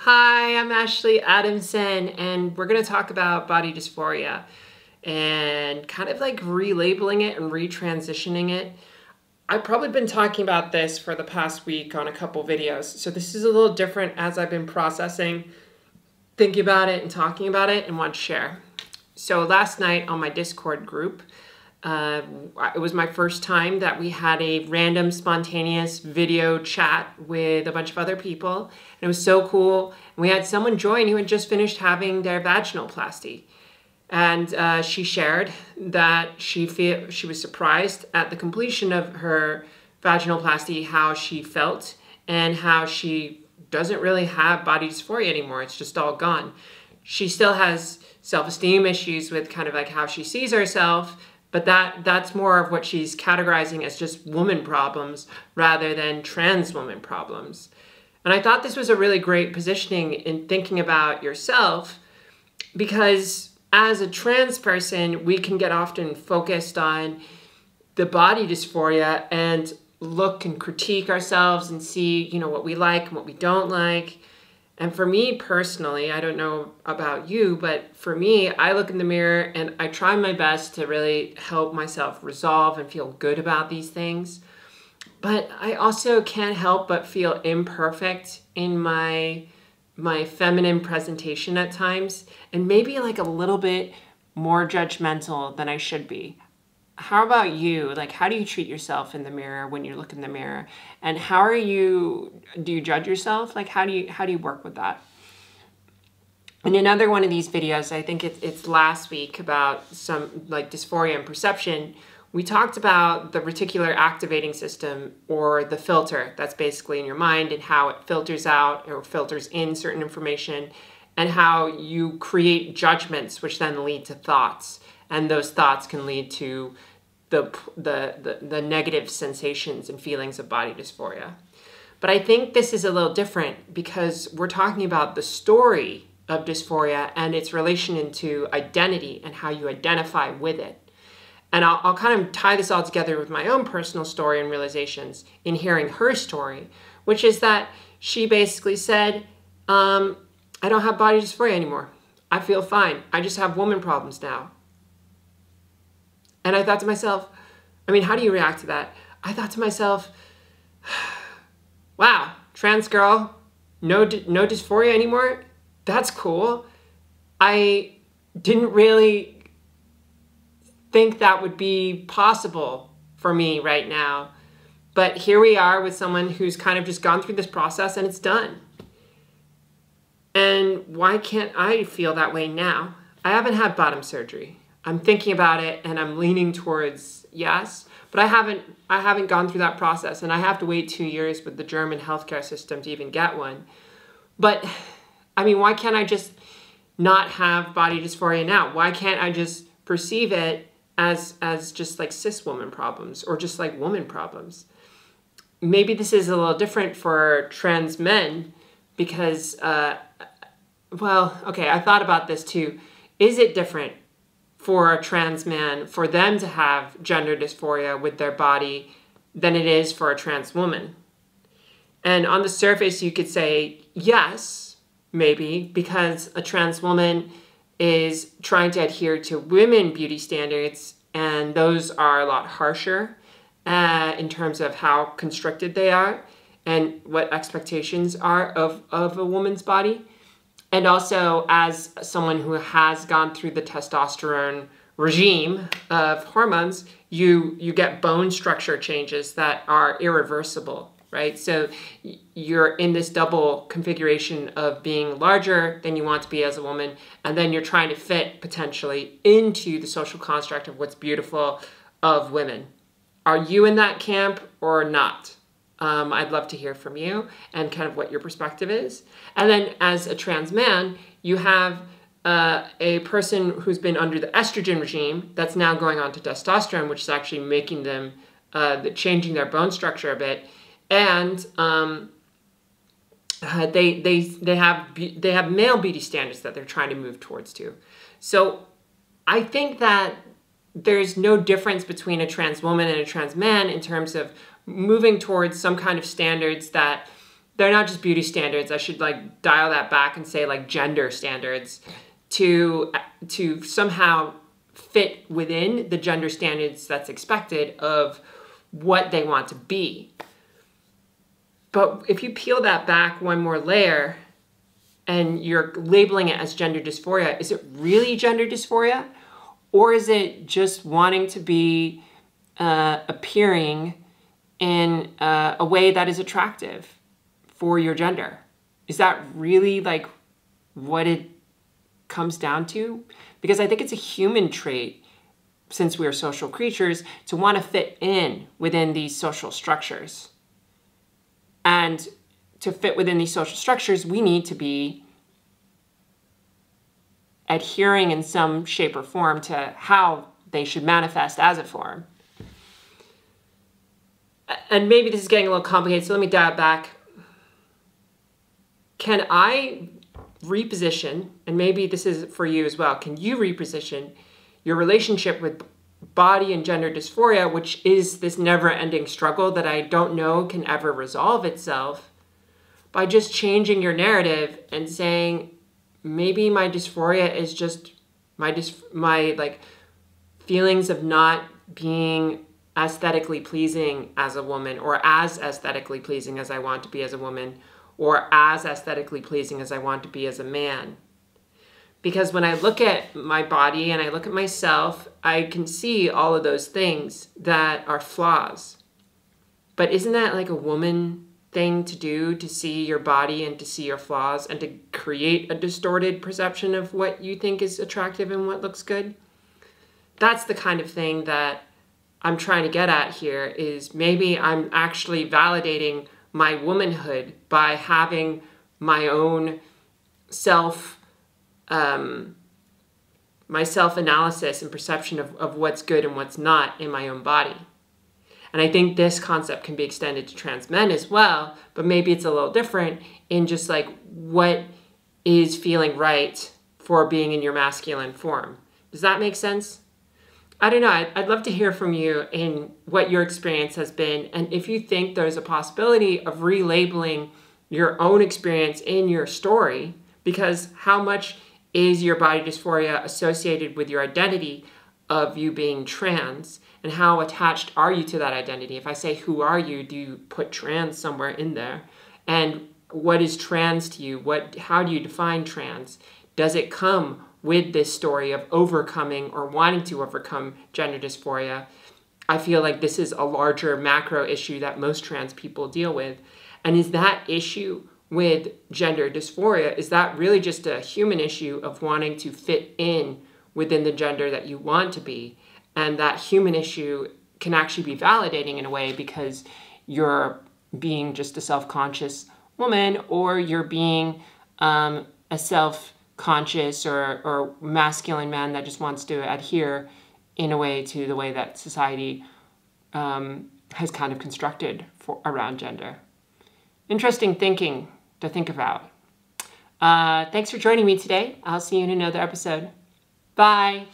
Hi, I'm Ashley Adamson, and we're going to talk about body dysphoria and kind of like relabeling it and retransitioning it. I've probably been talking about this for the past week on a couple videos, so this is a little different as I've been processing, thinking about it and talking about it and want to share. So last night on my Discord group, it was my first time that we had a random spontaneous video chat with a bunch of other people. And it was so cool. And we had someone join who had just finished having their vaginoplasty. And she shared that she was surprised at the completion of her vaginoplasty, how she felt and how she doesn't really have body dysphoria anymore. It's just all gone. She still has self-esteem issues with kind of like how she sees herself, but that's more of what she's categorizing as just woman problems rather than trans woman problems. And I thought this was a really great positioning in thinking about yourself, because as a trans person, we can get often focused on the body dysphoria and look and critique ourselves and see, what we like and what we don't like. And for me personally, I don't know about you, but for me, I look in the mirror and I try my best to really help myself resolve and feel good about these things. But I also can't help but feel imperfect in my feminine presentation at times, and maybe like a little bit more judgmental than I should be. How about you? Like, how do you treat yourself in the mirror when you look in the mirror? And do you judge yourself? Like, how do you work with that? In another one of these videos, I think it's last week, about some like dysphoria and perception, we talked about the reticular activating system, or the filter that's basically in your mind, and how it filters out or filters in certain information, and how you create judgments which then lead to thoughts. And those thoughts can lead to the negative sensations and feelings of body dysphoria. But I think this is a little different because we're talking about the story of dysphoria and its relation into identity and how you identify with it. And I'll kind of tie this all together with my own personal story and realizations in hearing her story, which is that she basically said, I don't have body dysphoria anymore. I feel fine. I just have woman problems now. And I thought to myself, how do you react to that? I thought to myself, wow, trans girl, no dysphoria anymore? That's cool. I didn't really think that would be possible for me right now. But here we are with someone who's kind of just gone through this process and it's done. And why can't I feel that way now? I haven't had bottom surgery. I'm thinking about it and I'm leaning towards yes, but I haven't gone through that process, and I have to wait 2 years with the German healthcare system to even get one. But why can't I just not have body dysphoria now? Why can't I just perceive it as just like cis woman problems or just like woman problems? Maybe this is a little different for trans men because, I thought about this too. Is it different for a trans man, for them to have gender dysphoria with their body than it is for a trans woman? And on the surface, you could say yes, maybe, because a trans woman is trying to adhere to women beauty standards, and those are a lot harsher in terms of how constricted they are and what expectations are of a woman's body. And also, as someone who has gone through the testosterone regime of hormones, you get bone structure changes that are irreversible, right? So you're in this double configuration of being larger than you want to be as a woman, and then you're trying to fit potentially into the social construct of what's beautiful of women. Are you in that camp or not? I'd love to hear from you and kind of what your perspective is. And then as a trans man, you have a person who's been under the estrogen regime that's now going on to testosterone, which is actually making them, changing their bone structure a bit. And they have male beauty standards that they're trying to move towards too. So I think that there's no difference between a trans woman and a trans man in terms of moving towards some kind of standards that they're not just beauty standards. I should like dial that back and say like gender standards to somehow fit within the gender standards that's expected of what they want to be. But if you peel that back one more layer and you're labeling it as gender dysphoria, is it really gender dysphoria? Or is it just wanting to be appearing in a way that is attractive for your gender? Is that really like what it comes down to? Because I think it's a human trait, since we are social creatures, to want to fit in within these social structures. And to fit within these social structures, we need to be adhering in some shape or form to how they should manifest as a form. And maybe this is getting a little complicated, so let me dial it back. Can I reposition, and maybe this is for you as well, can you reposition your relationship with body and gender dysphoria, which is this never-ending struggle that I don't know can ever resolve itself, by just changing your narrative and saying, maybe my dysphoria is just my like feelings of not being aesthetically pleasing as a woman, or as aesthetically pleasing as I want to be as a woman, or as aesthetically pleasing as I want to be as a man. Because when I look at my body and I look at myself, I can see all of those things that are flaws. But isn't that like a woman thing to do, to see your body and to see your flaws and to create a distorted perception of what you think is attractive and what looks good? That's the kind of thing that I'm trying to get at here, is maybe I'm actually validating my womanhood by having my own my self-analysis and perception of what's good and what's not in my own body. And I think this concept can be extended to trans men as well, but maybe it's a little different in just like what is feeling right for being in your masculine form. Does that make sense? I don't know. I'd love to hear from you in what your experience has been, and if you think there's a possibility of relabeling your own experience in your story, because how much is your body dysphoria associated with your identity of you being trans, and how attached are you to that identity? If I say, who are you, do you put trans somewhere in there? And what is trans to you? How do you define trans? Does it come with this story of overcoming or wanting to overcome gender dysphoria? I feel like this is a larger macro issue that most trans people deal with. And is that issue with gender dysphoria, is that really just a human issue of wanting to fit in within the gender that you want to be? And that human issue can actually be validating in a way, because you're being just a self-conscious woman, or you're being a self-conscious or masculine man that just wants to adhere in a way to the way that society has kind of constructed around gender. Interesting thinking to think about. Thanks for joining me today. I'll see you in another episode. Bye.